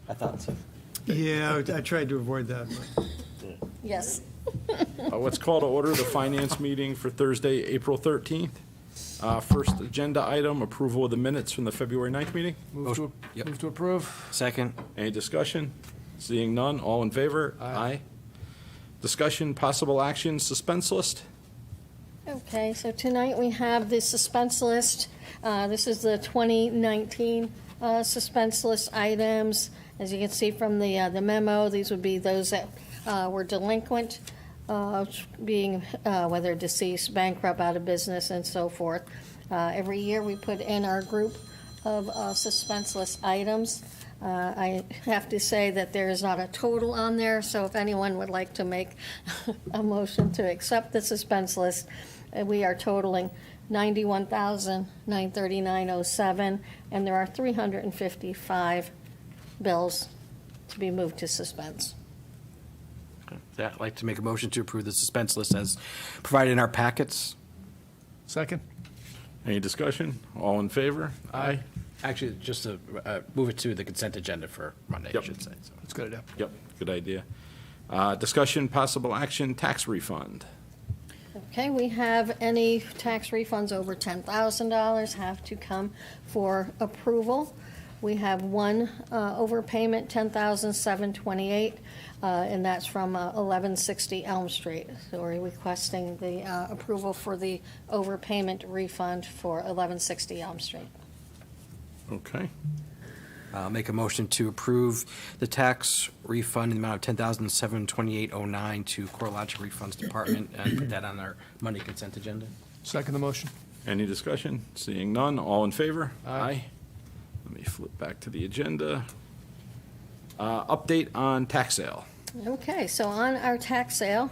I thought so. Yeah, I tried to avoid that, but Yes. Let's call to order the finance meeting for Thursday, April 13th. First agenda item, approval of the minutes from the February 9th meeting. Move to approve. Second. Any discussion? Seeing none, all in favor? Aye. Discussion, possible action, suspense list? Okay, so tonight we have the suspense list. This is the 2019 suspense list items. As you can see from the memo, these would be those that were delinquent, being whether deceased, bankrupt, out of business, and so forth. Every year we put in our group of suspense list items. I have to say that there is not a total on there, so if anyone would like to make a motion to accept the suspense list, we are totaling $91,939.07, and there are 355 bills to be moved to suspense. I'd like to make a motion to approve the suspense list as provided in our packets. Second. Any discussion? All in favor? Aye. Actually, just to move it to the consent agenda for Monday, I Yep. should say. So. That's a good idea. Yep, good idea. Discussion, possible action, tax refund. Okay, we have any tax refunds over $10,000 have to come for approval. We have one overpayment, $10,728, and that's from 1160 Elm Street. So we're requesting the approval for the overpayment refund for 1160 Elm Street. Okay. I'll make a motion to approve the tax refund in the amount of $10,728.09 to CoreLogic Refunds Department and put that on our Monday consent agenda. Second the motion. Any discussion? Seeing none, all in favor? Aye. Let me flip back to the agenda. Update on tax sale. Okay, so on our tax sale,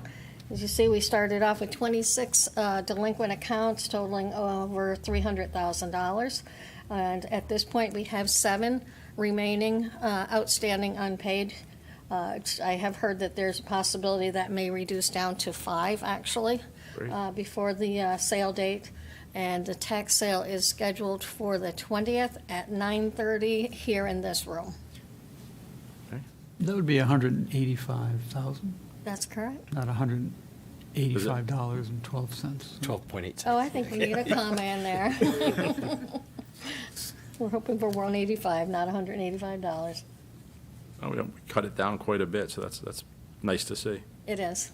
as you see, we started off with 26 delinquent accounts totaling over $300,000. And at this point, we have 7 remaining outstanding unpaid. I have heard that there's a possibility that may reduce down to 5, actually, Great. before the sale date. And the tax sale is scheduled for the 20th at 9:30 here in this room. that would be $185,000, That's correct. not $185.12. 12.8. Oh, I think we need a comma in there. We're hoping for 185, not $185. Oh, we cut it down quite a bit, so that's nice to see. It is.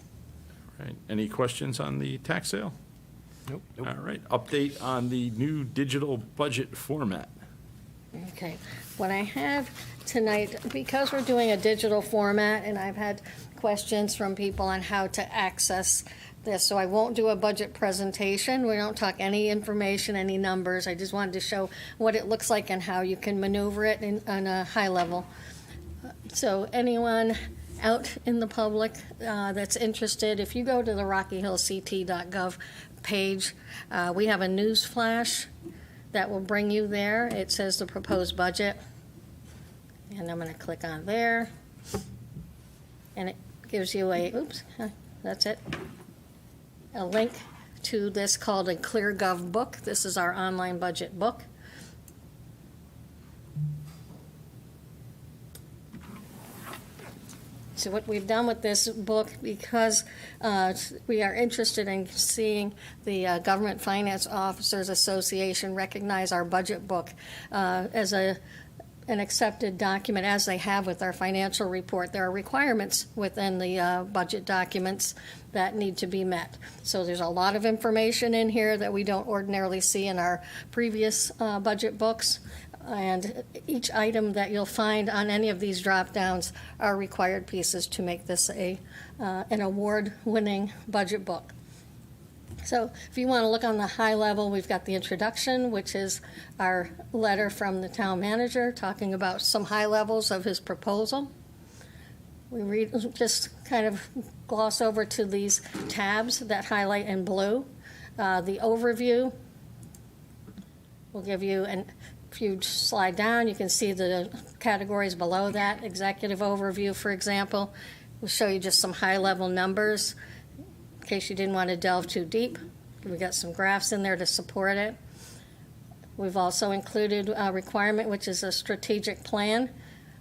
Right. Any questions on the tax sale? Nope. All right. Update on the new digital budget format. Okay, what I have tonight, because we're doing a digital format, and I've had questions from people on how to access this, so I won't do a budget presentation. We don't talk any information, any numbers. I just wanted to show what it looks like and how you can maneuver it on a high level. So anyone out in the public that's interested, if you go to the rockyhillct.gov page, we have a news flash that will bring you there. It says the proposed budget. And I'm going to click on there. And it gives you that's it. A link to this called a ClearGov book. This is our online budget book. So what we've done with this book, because we are interested in seeing the Government Finance Officers Association recognize our budget book as an accepted document, as they have with our financial report. There are requirements within the budget documents that need to be met. So there's a lot of information in here that we don't ordinarily see in our previous budget books. And each item that you'll find on any of these drop-downs are required pieces to make this an award-winning budget book. So if you want to look on the high level, we've got the introduction, which is our letter from the town manager talking about some high levels of his proposal. We just kind of gloss over to these tabs that highlight in blue. The overview will give you if you slide down, you can see the categories below that. Executive overview, for example, will show you just some high-level numbers in case you didn't want to delve too deep. We got some graphs in there to support it. We've also included a requirement, which is a strategic plan.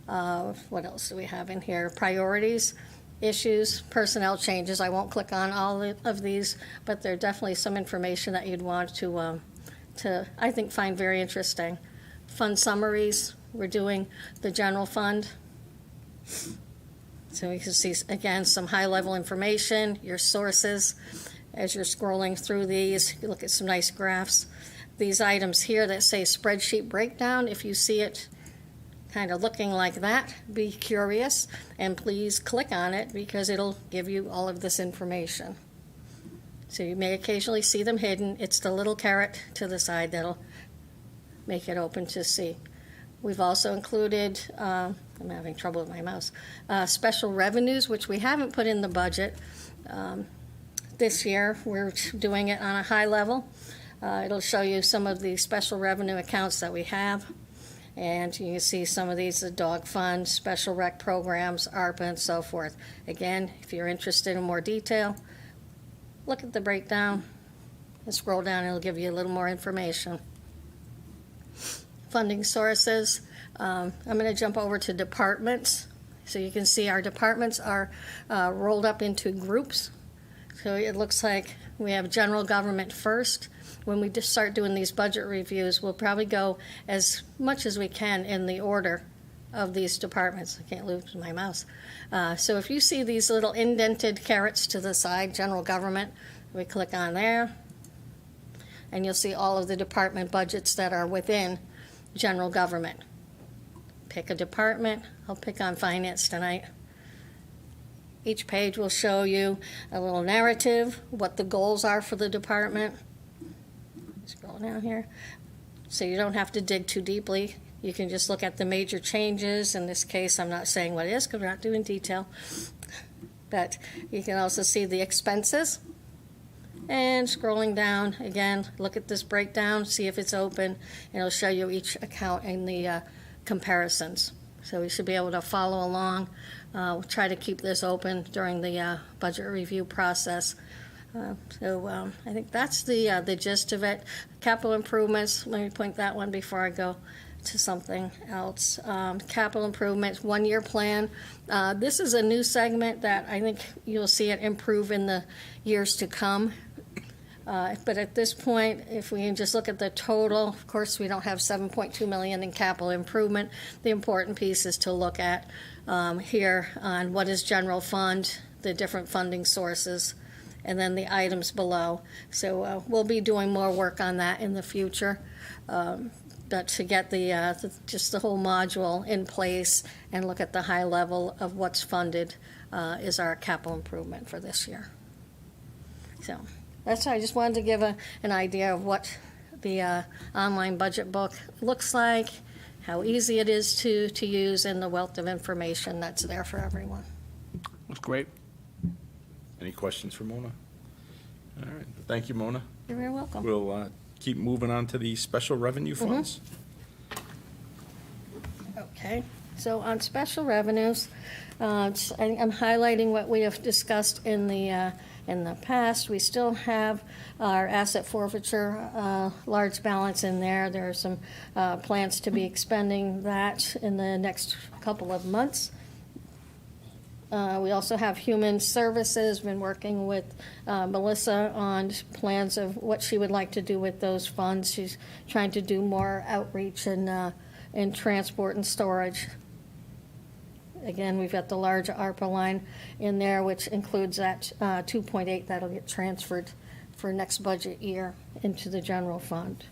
What else do we have in here? Priorities, issues, personnel changes. I won't click on all of these, but there are definitely some information that you'd want to, I think, find very interesting. Fund summaries, we're doing the general fund. So you can see, again, some high-level information, your sources. As you're scrolling through these, you look at some nice graphs. These items here that say spreadsheet breakdown, if you see it kind of looking like that, be curious, and please click on it because it'll give you all of this information. So you may occasionally see them hidden. It's the little caret to the side that'll make it open to see. We've also included, I'm having trouble with my mouse, special revenues, which we haven't put in the budget. This year, we're doing it on a high level. It'll show you some of the special revenue accounts that we have. And you can see some of these, the dog fund, special rec programs, ARPA, and so forth. Again, if you're interested in more detail, look at the breakdown and scroll down, it'll give you a little more information. Funding sources. I'm going to jump over to departments. So you can see our departments are rolled up into groups. So it looks like we have general government first. When we just start doing these budget reviews, we'll probably go as much as we can in the order of these departments. I can't lose my mouse. So if you see these little indented carets to the side, general government, we click on there, and you'll see all of the department budgets that are within general government. Pick a department. I'll pick on finance tonight. Each page will show you a little narrative, what the goals are for the department. Scroll down here. So you don't have to dig too deeply. You can just look at the major changes. In this case, I'm not saying what it is because we're not doing detail. But you can also see the expenses. And scrolling down, again, look at this breakdown, see if it's open, and it'll show you each account in the comparisons. So we should be able to follow along. We'll try to keep this open during the budget review process. So I think that's the gist of it. Capital improvements, let me point that one before I go to something else. Capital improvements, one-year plan. This is a new segment that I think you'll see it improve in the years to come. But at this point, if we can just look at the total, of course, we don't have $7.2 million in capital improvement. The important piece is to look at here on what is general fund, the different funding sources, and then the items below. So we'll be doing more work on that in the future. But to get just the whole module in place and look at the high level of what's funded is our capital improvement for this year. So that's why I just wanted to give an idea of what the online budget book looks like, how easy it is to use, and the wealth of information that's there for everyone. Looks great. Any questions for Mona? All right, thank you, Mona. You're very welcome. We'll keep moving on to the special revenue funds. Okay, so on special revenues, I'm highlighting what we have discussed in the past. We still have our asset forfeiture large balance in there. There are some plans to be expending that in the next couple of months. We also have human services, been working with Melissa on plans of what she would like to do with those funds. She's trying to do more outreach in transport and storage. Again, we've got the large ARPA line in there, which includes that 2.8 that'll get transferred for next budget year into the general fund.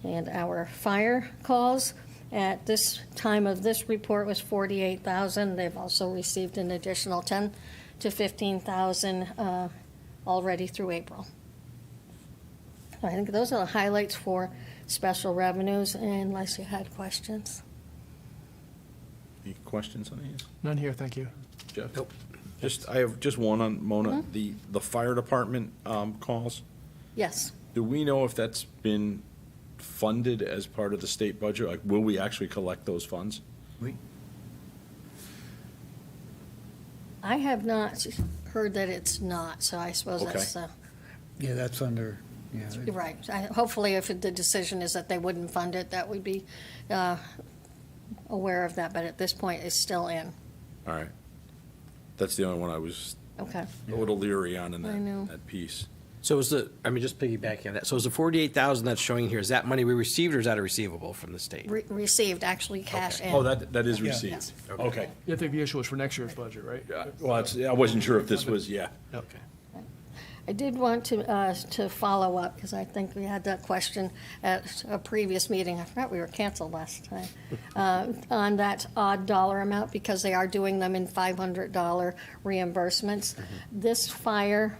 And our fire calls at this time of this report was 48,000. They've also received an additional 10 to 15,000 already through April. I think those are the highlights for special revenues, unless you had questions. Any questions on these? None here, thank you. Jeff? Nope. I have just one on Mona. The fire department calls. Yes. Do we know if that's been funded as part of the state budget? Like, will we actually collect those funds? I have not heard that it's not, so I suppose Okay. that's Yeah, that's under, yeah. right. Hopefully, if the decision is that they wouldn't fund it, that would be aware of that, but at this point, it's still in. All right. That's the only one I was Okay. a little leery on in I know. that piece. So is just piggybacking on that, so is the 48,000 that's showing here, is that money we received or is that a receivable from the state? Received, actually cash in. Oh, that is Yeah. received. Yes. Okay. I think the issue was for next year's budget, right? Well, I wasn't sure if this was, Okay. I did want to follow up, because I think we had that question at a previous meeting. I forgot we were canceled last time, on that odd dollar amount, because they are doing them in $500 reimbursements. This fire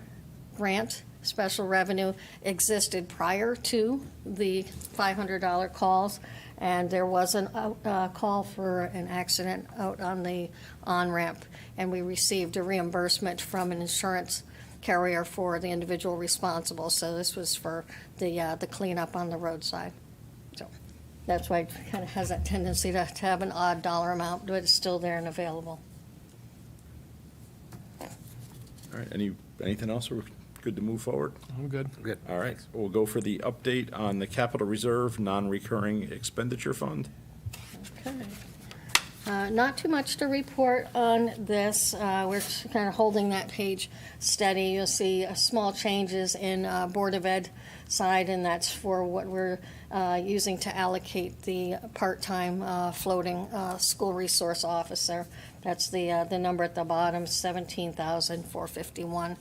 grant, special revenue, existed prior to the $500 calls, and there was a call for an accident out on the on-ramp, and we received a reimbursement from an insurance carrier for the individual responsible, so this was for the cleanup on the roadside. So that's why it kind of has that tendency to have an odd dollar amount, but it's still there and available. All right, anything else? We're good to move forward? I'm good. Good. All right, we'll go for the update on the capital reserve, non-recurring expenditure fund. Okay. Not too much to report on this. We're kind of holding that page steady. You'll see small changes in Board of Ed side, and that's for what we're using to allocate the part-time floating school resource officer. That's the number at the bottom, 17,451.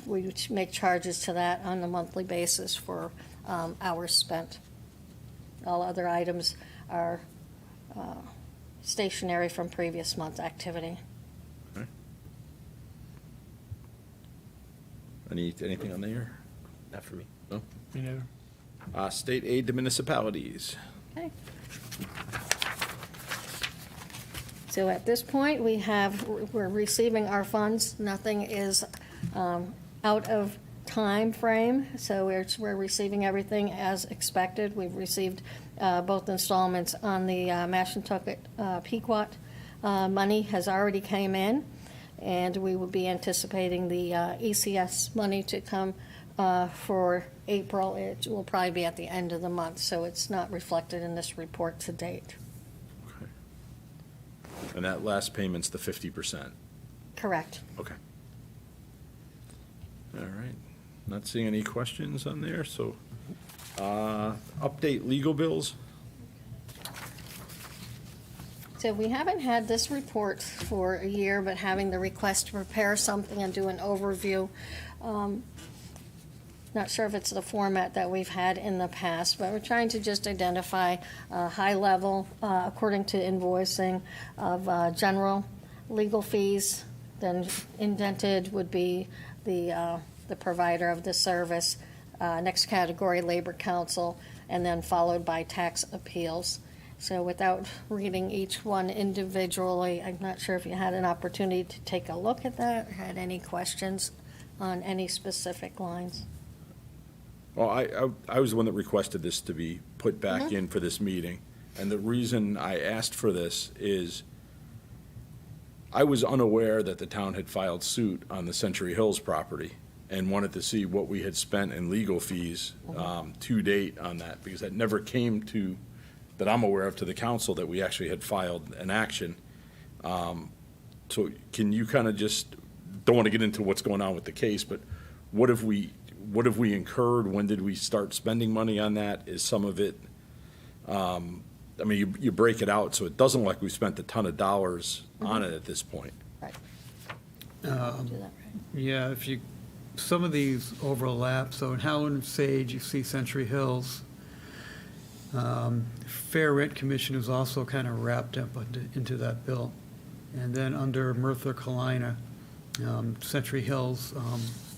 We make charges to that on a monthly basis for hours spent. All other items are stationary from previous month's activity. Anything on there? Not for me. No? Me neither. State aid to municipalities. Okay. So at this point, we're receiving our funds. Nothing is out of time frame, so we're receiving everything as expected. We've received both installments on the Mashantucket Pequot money has already came in, and we will be anticipating the ECS money to come for April. It will probably be at the end of the month, so it's not reflected in this report to date. Okay. And that last payment's the 50%. Correct. Okay. All right. Not seeing any questions on there, so, update legal bills. So we haven't had this report for a year, but having the request to prepare something and do an overview. Not sure if it's the format that we've had in the past, but we're trying to just identify high level, according to invoicing, of general legal fees. Then indented would be the provider of the service. Next category, Labor Council, and then followed by tax appeals. So without reading each one individually, I'm not sure if you had an opportunity to take a look at that, or had any questions on any specific lines. Well, I was the one that requested this to be put back in for this meeting. And the reason I asked for this is I was unaware that the town had filed suit on the Century Hills property and wanted to see what we had spent in legal fees to date on that, because that never came to, that I'm aware of, to the council that we actually had filed an action. So can you kind of just, don't want to get into what's going on with the case, but what have we incurred? When did we start spending money on that? Is some of it, I mean, you break it out, so it doesn't look like we've spent a ton of dollars on it at this point. Right. Do that right. Yeah, some of these overlap, so in Howland and Sage, you see Century Hills. Fair Rent Commission is also kind of wrapped up into that bill. And then under Merthyr Kalina, Century Hills,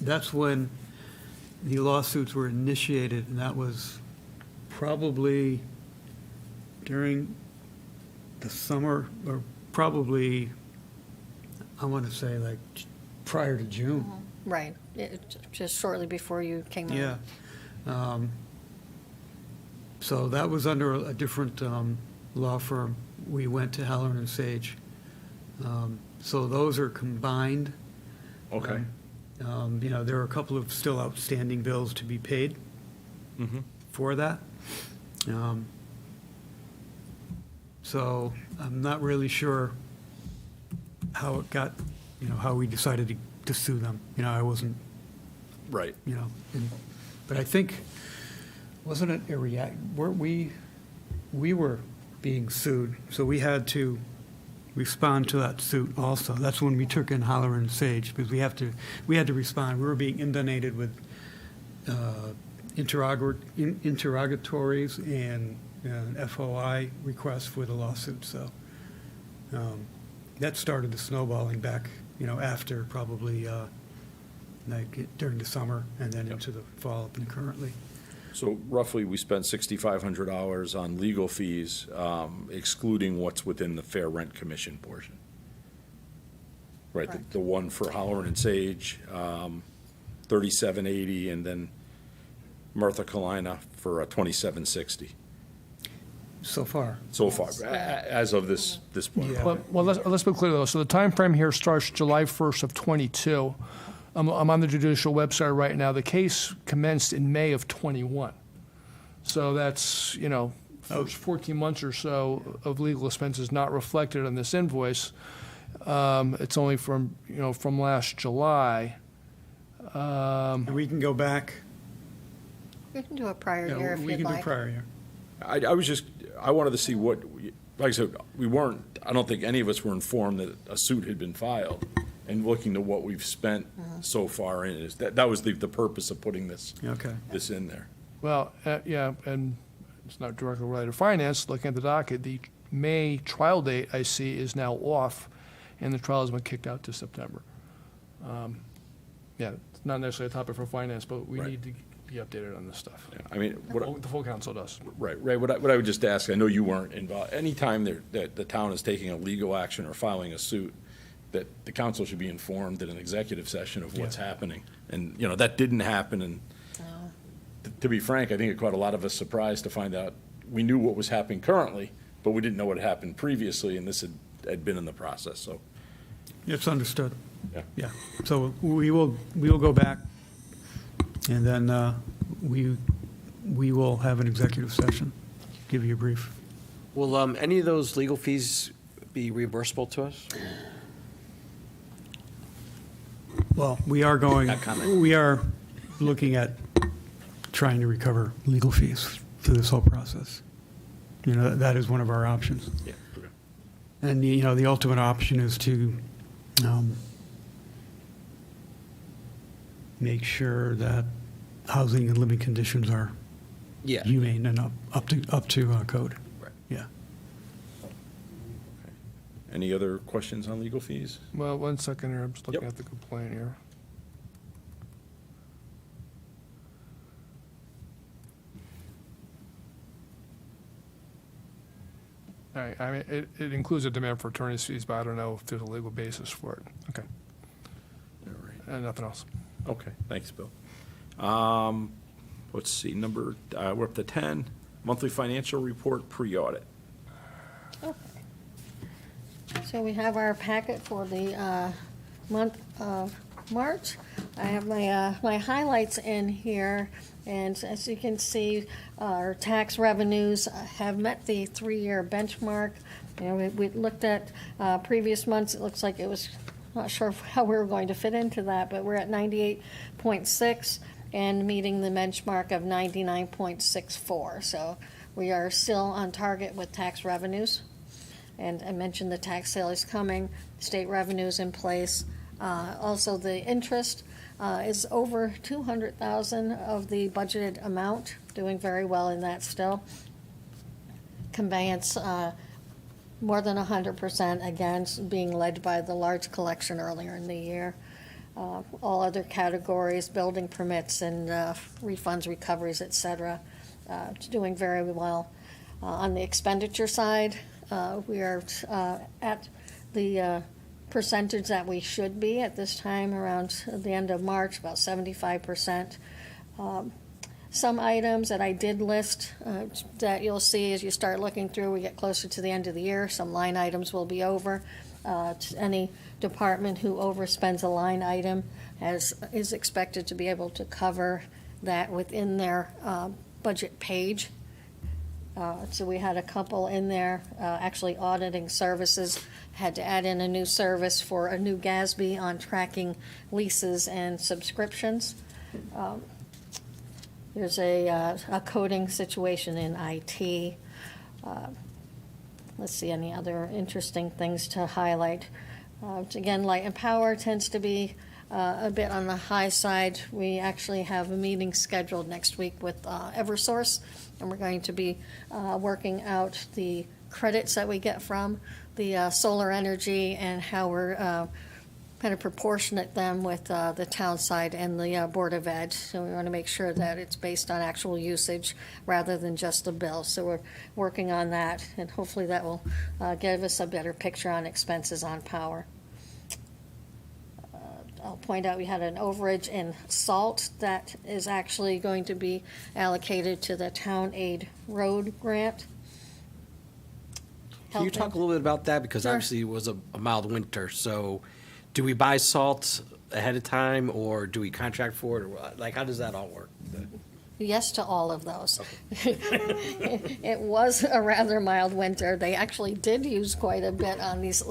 that's when the lawsuits were initiated, and that was probably during the summer, or probably, I want to say, like, prior to June. Right, just shortly before you came out. Yeah. So that was under a different law firm. We went to Halloran and Sage. So those are combined. Okay. There are a couple of still outstanding bills to be paid So I'm not really sure how it got, how we decided to sue them. I wasn't, Right. but I think, wasn't it weren't we were being sued, so we had to respond to that suit also. That's when we took in Holler and Sage, because we had to respond. We were being inundated with interrogatories and FOI requests for the lawsuit, so that started the snowballing back, after probably during the summer and then into the fall and currently. So roughly, we spent $6,500 on legal fees, excluding what's within the Fair Rent Commission portion. Right, Correct. the one for Holloran and Sage, $37.80, and then Martha Kalina for $27.60 So far. so far, as of this point. Yeah. Well, let's be clear though. So the time frame here starts July 1st of '22. I'm on the judicial website right now. The case commenced in May of '21. So that's, first 14 months or so of legal expenses not reflected on this invoice. It's only from last July. And we can go back. We can do a prior Yeah, year if we you'd can do like. prior year. I wanted to see what, like I said, I don't think any of us were informed that a suit had been filed. And looking to what we've spent so far in it, that was the purpose of putting this Okay. in there. Well, yeah, and it's not directly related to finance. Looking at the docket, the May trial date I see is now off, and the trial has been kicked out to September. Yeah, it's not necessarily a topic for finance, but we Right. need to be updated on this stuff. Yeah, I mean, what, The full council does. right, what I would just ask, I know you weren't involved, anytime that the town is taking a legal action or filing a suit, that the council should be informed in an executive session of what's happening. And, that didn't happen, and to be frank, I think it caught a lot of us surprised to find out, we knew what was happening currently, but we didn't know what happened previously, and this had been in the process, so, It's understood. yeah. Yeah. So we will go back, and then we will have an executive session, give you a brief. Will any of those legal fees be reimbursable to us? Well, we are looking at trying to recover legal fees through this whole process. That is one of our options. Yeah, okay. And, the ultimate option is to make sure that housing and living conditions are Yeah. humane and up to code. Right. Yeah. Any other questions on legal fees? Well, 1 second here, I'm just looking Yep. at the complaint here. All right, I mean, it includes a demand for attorney's fees, but I don't know if there's a legal basis for it. Okay, All right. nothing else. Okay, thanks, Bill. Let's see, we're up to 10, monthly financial report pre-audit. So we have our packet for the month of March. I have my highlights in here, and as you can see, our tax revenues have met the three-year benchmark. We looked at previous months. It looks like it was not sure how we were going to fit into that, but we're at 98.6 and meeting the benchmark of 99.64. So we are still on target with tax revenues. And I mentioned the tax sale is coming, state revenues in place. Also, the interest is over 200,000 of the budgeted amount, doing very well in that still. Conveyance, more than 100%, again, being led by the large collection earlier in the year. All other categories, building permits and refunds, recoveries, et cetera, doing very well. On the expenditure side, we are at the percentage that we should be at this time around the end of March, about 75%. Some items that I did list that you'll see as you start looking through, we get closer to the end of the year, some line items will be over. Any department who overspends a line item is expected to be able to cover that within their budget page. So we had a couple in there, actually auditing services, had to add in a new service for a new GASB on tracking leases and subscriptions. There's a coding situation in IT. Let's see, any other interesting things to highlight? Again, light and power tends to be a bit on the high side. We actually have a meeting scheduled next week with Eversource, and we're going to be working out the credits that we get from the solar energy and how we're kind of proportionate them with the town side and the Board of Ed. So we want to make sure that it's based on actual usage rather than just a bill. So we're working on that, and hopefully that will give us a better picture on expenses on power. I'll point out we had an overage in salt that is actually going to be allocated to the Town Aid Road Grant. Can you talk a little bit about that? Because Sure. obviously it was a mild winter, so do we buy salt ahead of time, or do we contract for it, or like, how does that all work? Yes to all of those. It was a rather mild winter. They actually did use quite a bit on these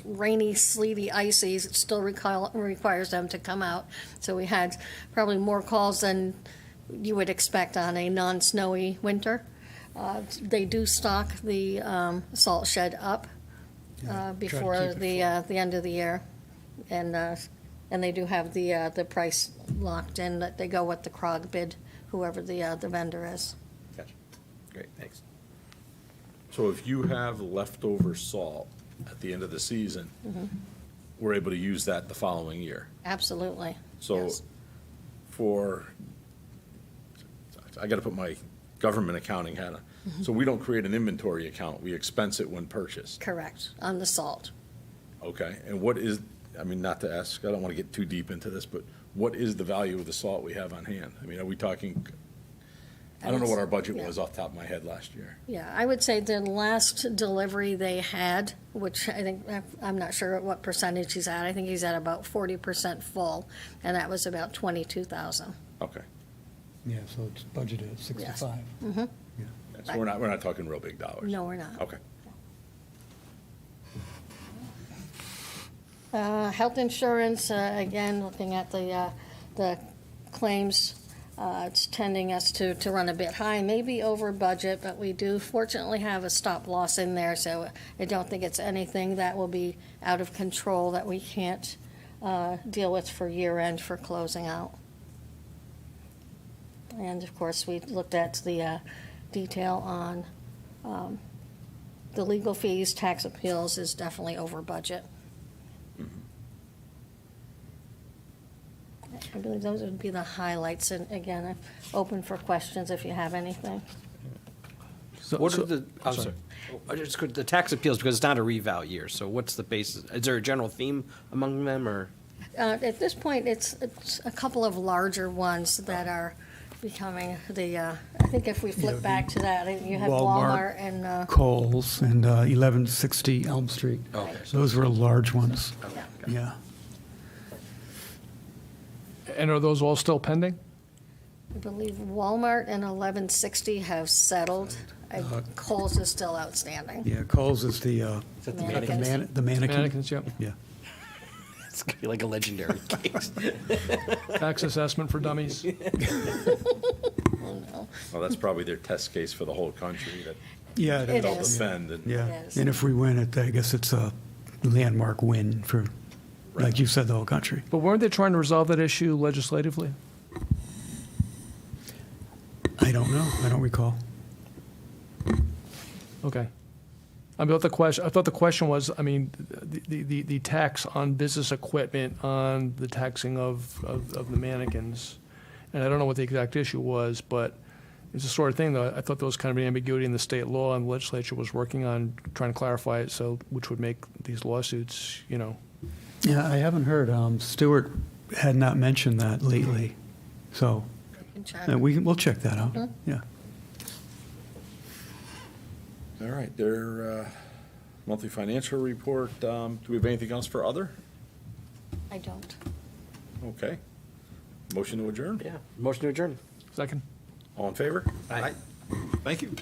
rainy, sleety ices. It still requires them to come out. So we had probably more calls than you would expect on a non-snowy winter. They do stock the salt shed up before the end of the year. And they do have the price locked in, that they go with the CROG bid, whoever the vendor is. Gotcha. Great, thanks. So if you have leftover salt at the end of the season, we're able to use that the following year. Absolutely. So Yes. I got to put my government accounting hat on. So we don't create an inventory account, we expense it when purchased. Correct, on the salt. Okay, and what is, I mean, not to ask, I don't want to get too deep into this, but what is the value of the salt we have on hand? I mean, are we talking, I don't know what our budget Yeah. was off the top of my head last year. Yeah, I would say the last delivery they had, which I think, I'm not sure what percentage he's at, I think he's at about 40% full, and that was about 22,000. Okay, Yeah, so it's budgeted at 65. so we're not talking real big dollars. No, we're not. Okay. Health insurance, again, looking at the claims, it's tending us to run a bit high, maybe over budget, but we do fortunately have a stop loss in there, so I don't think it's anything that will be out of control that we can't deal with for year end for closing out. And of course, we looked at the detail on the legal fees, tax appeals is definitely over budget. I believe those would be the highlights, and again, I'm open for questions if you have anything. What are the, I'm sorry, the tax appeals, because it's not a revow year, so what's the basis? Is there a general theme among them, or? At this point, it's a couple of larger ones that are becoming I think if we flip back to that, you had Walmart and, Kohl's and 1160 Elm Street. Okay. Those were large ones, yeah. And are those all still pending? I believe Walmart and 1160 have settled. Kohl's is still outstanding. Yeah, Kohl's is the that the Mannequins? the mannequin. Mannequins, yep. Yeah. It's gonna be like a legendary case. Tax assessment for dummies. Well, that's probably their test case for the whole country, that Yeah, It they'll is. defend. And Yeah, It is. and if we win it, I guess it's a landmark win for, like you said, the whole country. But weren't they trying to resolve that issue legislatively? I don't know, I don't recall. Okay. I thought the question was, I mean, the tax on business equipment, on the taxing of the mannequins, and I don't know what the exact issue was, but it's the sort of thing, though, I thought there was kind of an ambiguity in the state law, and the legislature was working on trying to clarify it, so, which would make these lawsuits, you know. Yeah, I haven't heard, Stewart had not mentioned that lately, so Can check. we'll check that out, yeah. All right, their monthly financial report. Do we have anything else for other? I don't. Okay. Motion to adjourn? Yeah, motion to adjourn. Second? All in favor? Aye. Thank you.